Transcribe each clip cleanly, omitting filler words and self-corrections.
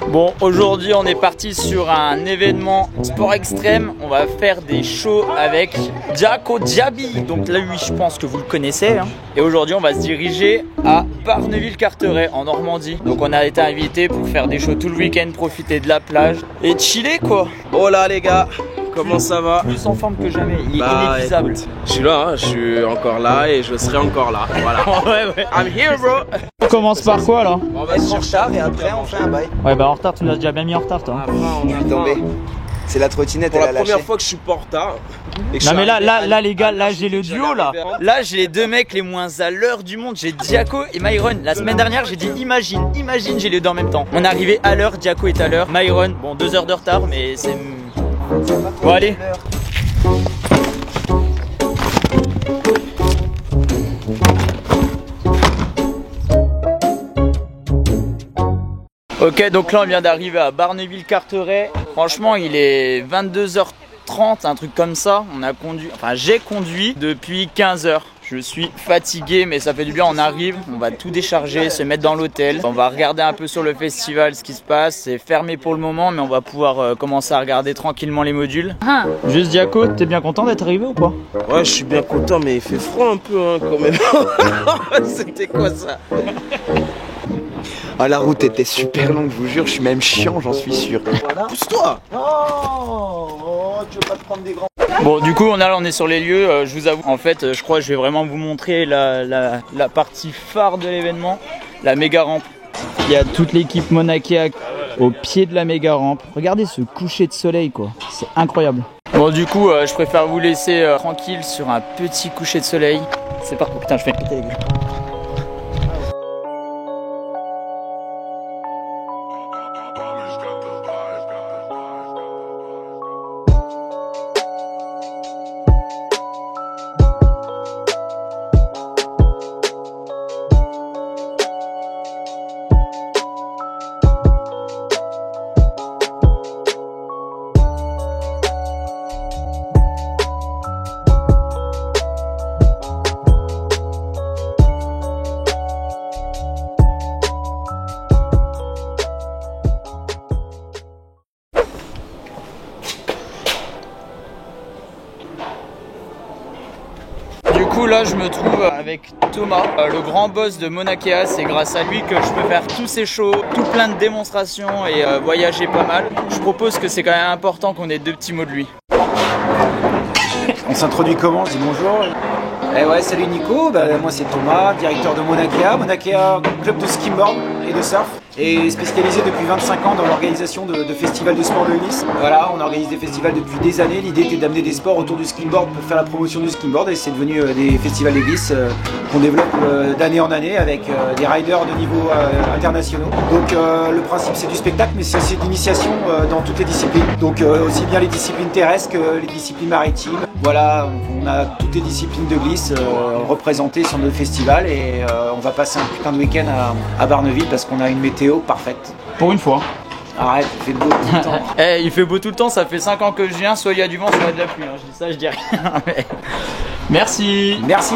Bon, aujourd'hui on est parti sur un événement sport extrême. On va faire des shows avec Jaco Diaby. Donc là, lui, je pense que vous le connaissez, hein. Et aujourd'hui on va se diriger à Barneville-Carteret en Normandie. Donc on a été invité pour faire des shows tout le week-end, profiter de la plage et chiller quoi. Oh là les gars, comment ça va? Plus en forme que jamais, il est inépuisable. Écoute, je suis là, hein, je suis encore là et je serai encore là. Voilà. Ouais. I'm here bro. On commence par quoi là? On va en retard et après on fait un bail. Ouais bah en retard, tu nous as déjà bien mis en retard toi. Je suis tombé. C'est la trottinette, Pour elle la a lâché. première fois que je suis pas en retard. Non mais là les gars, là j'ai le duo là. Là j'ai les deux mecs les moins à l'heure du monde. J'ai Jaco et Myron. La semaine dernière j'ai dit imagine j'ai les deux en même temps. On est arrivé à l'heure, Jaco est à l'heure. Myron, bon 2 heures de retard mais c'est... Bon allez. Ok, donc là on vient d'arriver à Barneville-Carteret. Franchement il est 22h30, un truc comme ça. On a conduit, enfin j'ai conduit depuis 15h. Je suis fatigué mais ça fait du bien, on arrive, on va tout décharger, se mettre dans l'hôtel. On va regarder un peu sur le festival ce qui se passe. C'est fermé pour le moment mais on va pouvoir commencer à regarder tranquillement les modules. Juste Jaco, t'es bien content d'être arrivé ou pas? Ouais, je suis bien content mais il fait froid un peu hein, quand même. C'était quoi ça? Ah, la route était super longue, je vous jure, je suis même chiant, j'en suis sûr. Pousse-toi. Tu veux pas te prendre des grands... Bon du coup on est sur les lieux, je vous avoue en fait je crois que je vais vraiment vous montrer la partie phare de l'événement, la méga rampe. Il y a toute l'équipe Monakea au pied de la méga rampe. Regardez ce coucher de soleil quoi, c'est incroyable. Bon du coup je préfère vous laisser tranquille sur un petit coucher de soleil. C'est parti, putain je fais péter les gueules. Là je me trouve avec Thomas, le grand boss de Monakea. C'est grâce à lui que je peux faire tous ces shows, tout plein de démonstrations et voyager pas mal. Je propose que c'est quand même important qu'on ait 2 petits mots de lui. On s'introduit comment? Je dis bonjour. Eh ouais, salut Nico, moi c'est Thomas, directeur de Monakea. Monakea, club de skimboard et de surf, et spécialisé depuis 25 ans dans l'organisation de festivals de sport de glisse. Voilà, on organise des festivals depuis des années. L'idée était d'amener des sports autour du skimboard pour faire la promotion du skimboard, et c'est devenu des festivals de glisse qu'on développe d'année en année avec des riders de niveau internationaux. Donc le principe c'est du spectacle, mais c'est aussi de l'initiation dans toutes les disciplines. Donc aussi bien les disciplines terrestres que les disciplines maritimes. Voilà, on a toutes les disciplines de glisse représentées sur notre festival, et on va passer un putain de week-end à Barneville parce qu'on a une météo parfaite. Pour une fois. Arrête, il fait beau tout le temps. Eh, il fait beau tout le temps, ça fait 5 ans que je viens, soit il y a du vent, soit il y a de la pluie. Hein. Je dis ça, je dis rien. Merci. Merci.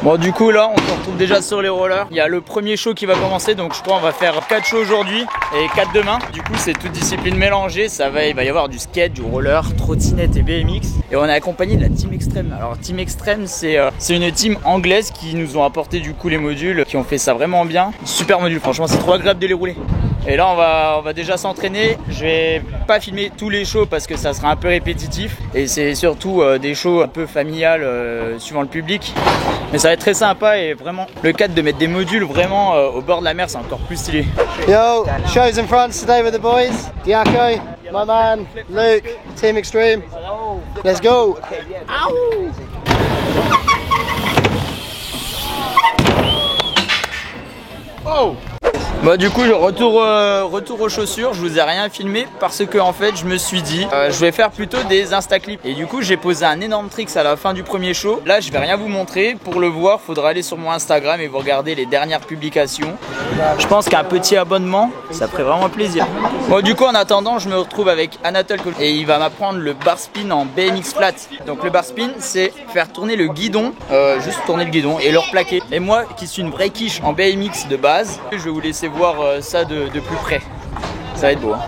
Bon du coup là on se retrouve déjà sur les rollers. Il y a le premier show qui va commencer, donc je crois on va faire 4 shows aujourd'hui et 4 demain. Du coup c'est toute discipline mélangée, il va y avoir du skate, du roller, trottinette et BMX. Et on est accompagné de la Team Extreme. Alors Team Extreme c'est une team anglaise qui nous ont apporté du coup les modules, qui ont fait ça vraiment bien. Super module, franchement c'est trop agréable de les rouler. Et là on va déjà s'entraîner. Je vais pas filmer tous les shows parce que ça sera un peu répétitif. Et c'est surtout des shows un peu familiales suivant le public. Mais ça va être très sympa, et vraiment le cadre de mettre des modules vraiment au bord de la mer, c'est encore plus stylé. Yo, shows in France today with the boys. Diaco, my man, Luke, Team Extreme. Let's go. Oh! Bah du coup retour aux chaussures, je vous ai rien filmé parce que en fait je me suis dit je vais faire plutôt des instaclips, et du coup j'ai posé un énorme tricks à la fin du premier show. Là je vais rien vous montrer, pour le voir faudra aller sur mon Instagram et vous regarder les dernières publications. Je pense qu'un petit abonnement ça ferait vraiment plaisir. Bon du coup en attendant je me retrouve avec Anatole et il va m'apprendre le bar spin en BMX flat. Donc le bar spin c'est faire tourner le guidon, juste tourner le guidon et le replaquer. Et moi qui suis une vraie quiche en BMX de base, je vais vous laisser voir ça de plus près. Ça va être beau. Hein.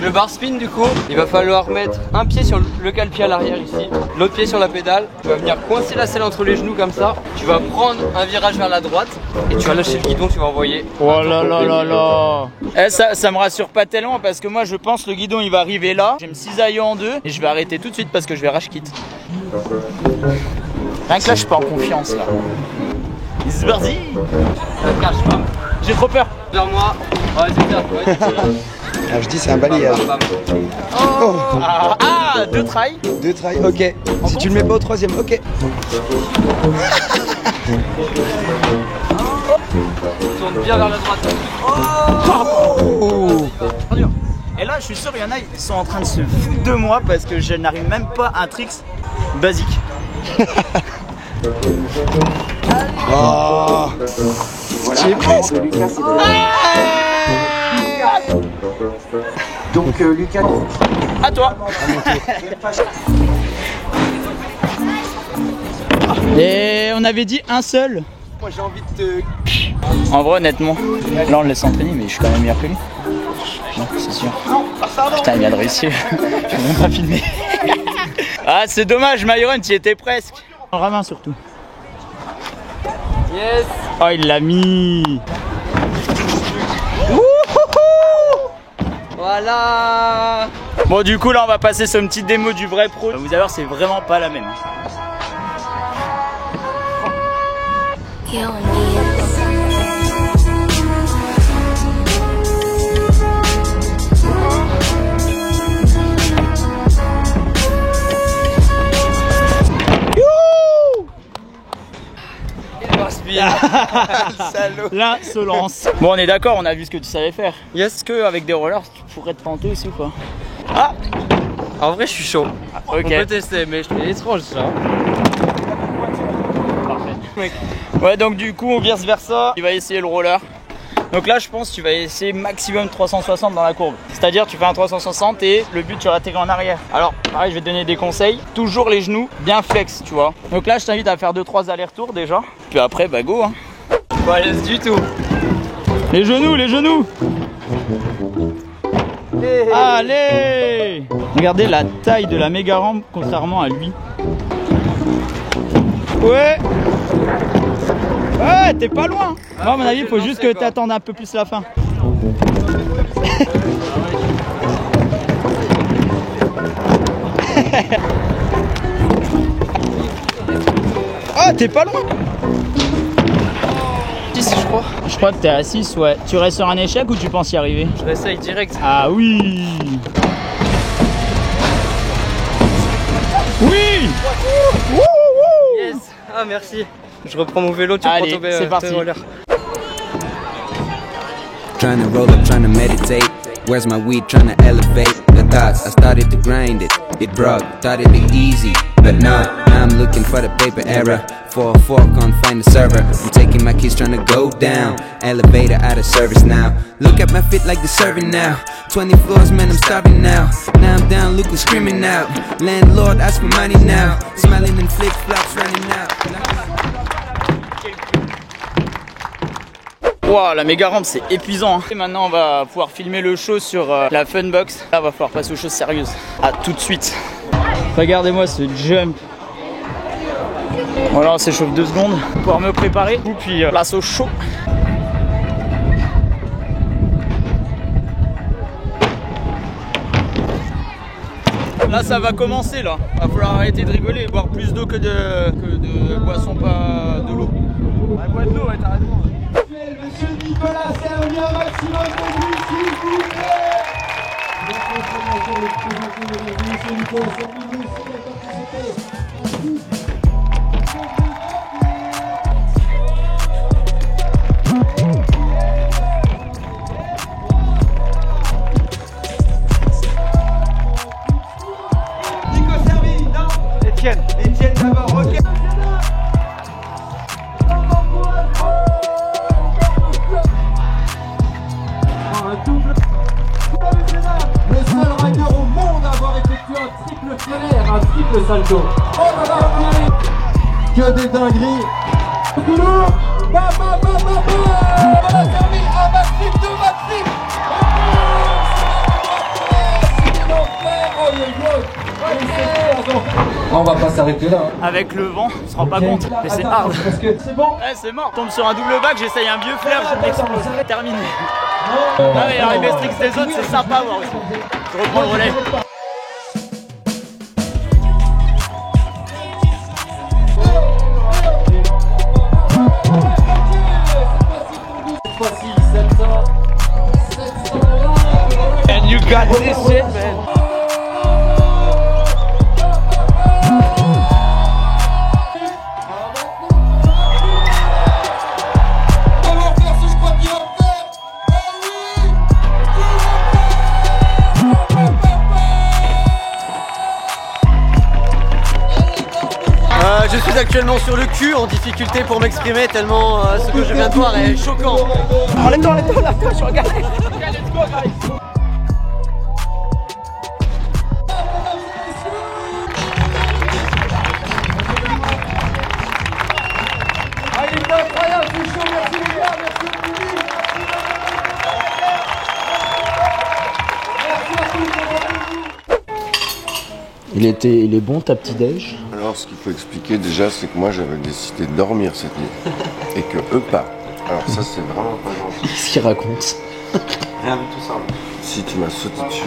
Le bar spin du coup, il va falloir mettre un pied sur le cale-pied à l'arrière ici, l'autre pied sur la pédale. Tu vas venir coincer la selle entre les genoux comme ça. Tu vas prendre un virage vers la droite et tu vas lâcher le guidon, tu vas envoyer. Oh là là là là. Eh, ça me rassure pas tellement parce que moi je pense le guidon il va arriver là. Je vais me cisailler en deux et je vais arrêter tout de suite parce que je vais rage kit. Rien que là je suis pas en confiance là. C'est parti. J'ai trop peur. Vers moi. Ouais, c'est ça. Ouais, Ah, je dis c'est un balayage. Oh. Ah, 2 tries. 2 tries, ok. Si tu le mets pas au 3e, ok. Tourne bien vers la droite. Oh. Et là je suis sûr il y en a ils sont en train de se foutre de moi parce que je n'arrive même pas à un tricks basique. Oh. Voilà. Presque. Lucas, donc Lucas, À toi. Et on avait dit un seul. Moi j'ai envie de te... En vrai honnêtement, là on le laisse entraîner mais je suis quand même meilleur que lui. Non, c'est sûr. Putain il vient de réussir. Je vais même pas filmer. Ah c'est dommage Myron, tu y étais presque. En ramin surtout. Yes. Oh il l'a mis. Voilà. Bon du coup là on va passer sur une petite démo du vrai pro. Vous allez voir c'est vraiment pas la même. L'insolence. Bon on est d'accord, on a vu ce que tu savais faire. Est-ce que avec des rollers tu pourrais te planter aussi ou pas? Ah. En vrai je suis chaud. Ok. On peut tester mais je trouve étrange ça. Parfait. Ouais donc du coup on vice versa. Tu vas essayer le roller. Donc là je pense que tu vas essayer maximum 360 dans la courbe. C'est-à-dire tu fais un 360 et le but tu vas atterrir en arrière. Alors pareil je vais te donner des conseils. Toujours les genoux bien flex tu vois. Donc là je t'invite à faire 2-3 allers-retours déjà. Puis après bah go hein. Pas à l'aise du tout. Les genoux, les genoux. Allez. Regardez la taille de la méga rampe contrairement à lui. Ouais. Ouais, t'es pas loin. Moi à mon avis, il faut juste que t'attendes un peu plus la fin. Ah, t'es pas loin. Je crois que t'es à 6, ouais. Tu restes sur un échec ou tu penses y arriver? Je réessaye direct. Ah oui. Oui. Yes. Ah merci. Je reprends mon vélo, tu Allez, reprends c'est parti. roller. Trying to roll up, trying to meditate. Where's my weed? Trying to elevate the thoughts. I started to grind it. It broke, thought it'd be easy, but not. Now I'm looking for the paper error. 404, can't find the server. I'm taking my keys, trying to go down. Elevator out of service now. Look at my fit like the serving now. 20 floors, man, I'm starving now. Now I'm down, looking, screaming out. Landlord, ask for money now. Smiling and flick flops running out. Wow, la méga rampe c'est épuisant hein. Et maintenant on va pouvoir filmer le show sur la Funbox. Là va falloir passer aux choses sérieuses. À tout de suite. Regardez-moi ce jump. Voilà on s'échauffe 2 secondes pour pouvoir me préparer. Puis place au show. Là ça va commencer là. Va falloir arrêter de rigoler et boire plus d'eau que de boisson, pas de l'eau. Ouais, bois de l'eau, ouais, t'as raison. Monsieur Nicolas Servi un maximum de bruit, s'il vous plaît. Monsieur Nicolas Servi, nous aussi, Nico Servi, non. Etienne d'abord, ok. Le seul rider au monde à avoir effectué un triple flair, un triple salto. Oh là là, que des dingueries. Bam, bam, bam, bam, bam. Voilà, servi à Maxime de Maxime. On va pas s'arrêter là. Avec le vent, on se rend pas compte, mais c'est hard. Parce que c'est bon. Ouais, c'est mort. Je tombe sur un double bac, j'essaye un vieux flair, je m'explose. Terminé. Non, mais la Rebestrix des autres, c'est sympa à voir aussi. Je reprends le relais. And you got this shit, man. Je suis actuellement sur le cul en difficulté pour m'exprimer tellement ce que je viens de voir est choquant. Enlève-toi, je suis regardé. Il est incroyable, c'est chaud, merci les gars, merci au public. Il est bon ta petit déj? Alors ce qu'il faut expliquer déjà, c'est que moi j'avais décidé de dormir cette nuit et que eux pas. Alors ça c'est vraiment pas gentil. Qu'est-ce qu'il raconte? Rien de tout ça. Si tu m'as sauté dessus,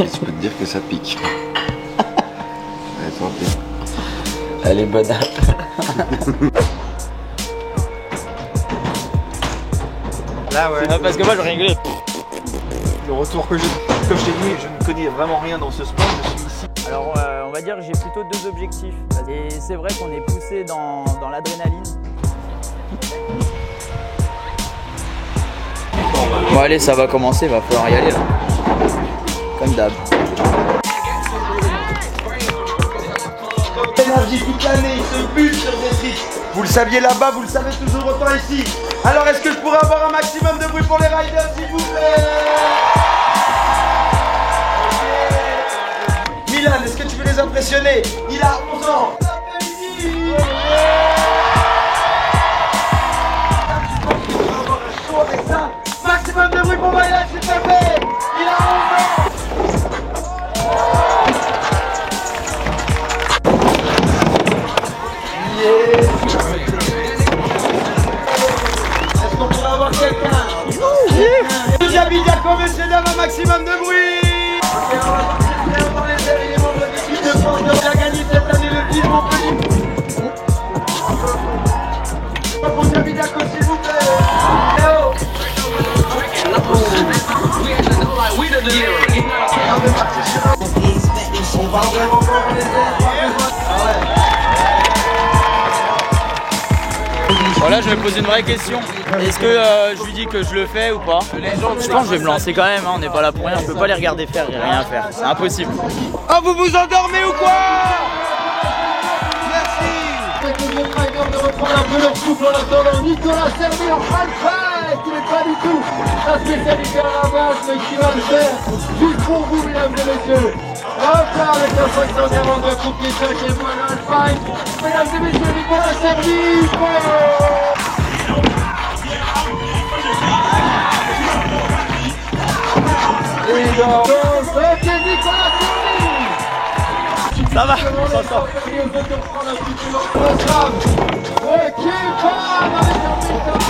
je peux te dire que ça pique. Allez, tentez. Allez, bonne app. Là, ouais. Parce que moi, je rigolais. Le retour que comme je t'ai dit, je ne connais vraiment rien dans ce sport, je suis ici. Alors, on va dire que j'ai plutôt deux objectifs. Et c'est vrai qu'on est poussé dans l'adrénaline. Bon, allez, ça va commencer, va falloir y aller là. Comme d'hab. Énergie toute l'année, il se bute sur des tricks. Vous le saviez là-bas, vous le savez toujours autant ici. Alors est-ce que je pourrais avoir un maximum de bruit pour les riders s'il vous plaît? Milan, est-ce que tu veux les impressionner? Il a 11 ans. Maximum de bruit pour Milan, s'il te plaît. Il a 11 ans. Est-ce qu'on pourrait avoir quelqu'un? Deuxième Bidiaco, messieurs dames, un maximum de bruit. Ok, on va partir dans les airs, il est membre de l'équipe de France qui a gagné cette année le film Montpellier. Deuxième Bidiaco, s'il vous plaît. Léo. On va vraiment voir les airs. Voilà, je me pose une vraie question. Est-ce que je lui dis que je le fais ou pas? Je pense que je vais me lancer quand même, hein. On n'est pas là pour rien, on peut pas les regarder faire et rien faire. C'est impossible. Oh, vous vous endormez ou quoi? Merci. Avec les autres riders de reprendre un peu leur souffle en attendant Nicolas Servi en halfpipe, il n'est pas du tout la spécialité à la base, mais qui va le faire juste pour vous, mesdames et messieurs. Hop là, avec un 500 diamants de coupe qui est 5e mois de halfpipe. Mesdames et messieurs, Nicolas Servi. Et donc, ok, Nicolas Servi. Ça va, ça sort. Ok, bam, avec un métal.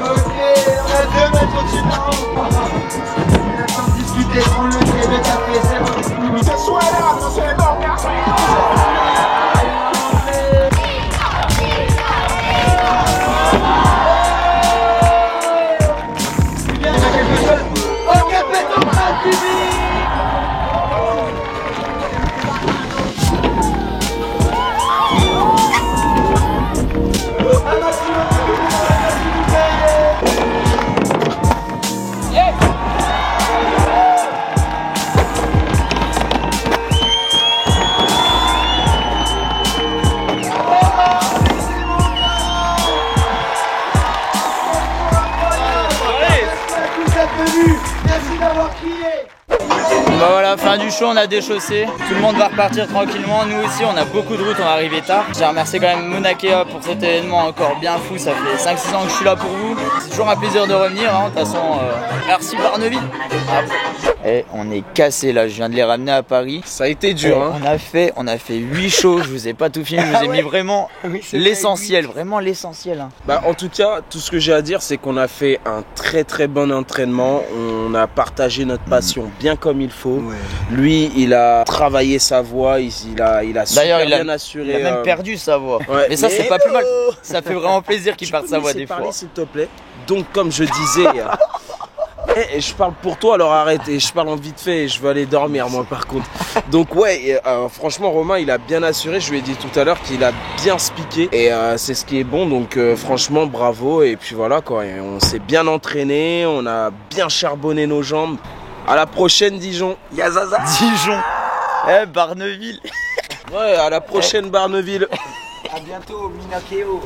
Ok, on a 2 mètres au-dessus de la rampe. Il a temps de discuter, prendre le thé, le café, c'est bon. Ce soir là, on se fait mort, ok, pétons, Merci d'avoir crié. Bah voilà, fin du show, on a déchaussé. Tout le monde va repartir tranquillement. Nous aussi, on a beaucoup de route, on va arriver tard. J'ai remercié quand même Mauna Kea pour cet événement encore bien fou. Ça fait 5-6 ans que je suis là pour vous. C'est toujours un plaisir de revenir. Hein. De toute façon, merci Barneville. Et on est cassé là, je viens de les ramener à Paris. Ça a été dur, hein. On a fait 8 shows, je vous ai pas tout filmé, je vous ai mis vraiment l'essentiel, vraiment l'essentiel. Hein. Bah en tout cas, tout ce que j'ai à dire, c'est qu'on a fait un très très bon entraînement. On a partagé notre passion bien comme il faut. Ouais. Lui, il a travaillé sa voix, il a super bien assuré. Il a même perdu sa voix. Ouais, mais ça, c'est pas plus mal. Ça fait vraiment plaisir qu'il perde sa voix des fois. S'il te plaît. Donc comme je disais... Et je parle pour toi, alors arrête, et je parle en vite fait et je veux aller dormir moi par contre. Donc ouais, franchement Romain il a bien assuré, je lui ai dit tout à l'heure qu'il a bien spiqué et c'est ce qui est bon, donc franchement bravo et puis voilà quoi, et on s'est bien entraîné, on a bien charbonné nos jambes. À la prochaine Dijon. Yazaza. Dijon. Barneville. Ouais, à la prochaine Barneville. A bientôt, Minakeo.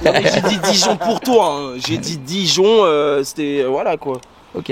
Non mais j'ai dit Dijon pour toi, hein. J'ai dit Dijon, c'était voilà quoi. Ok.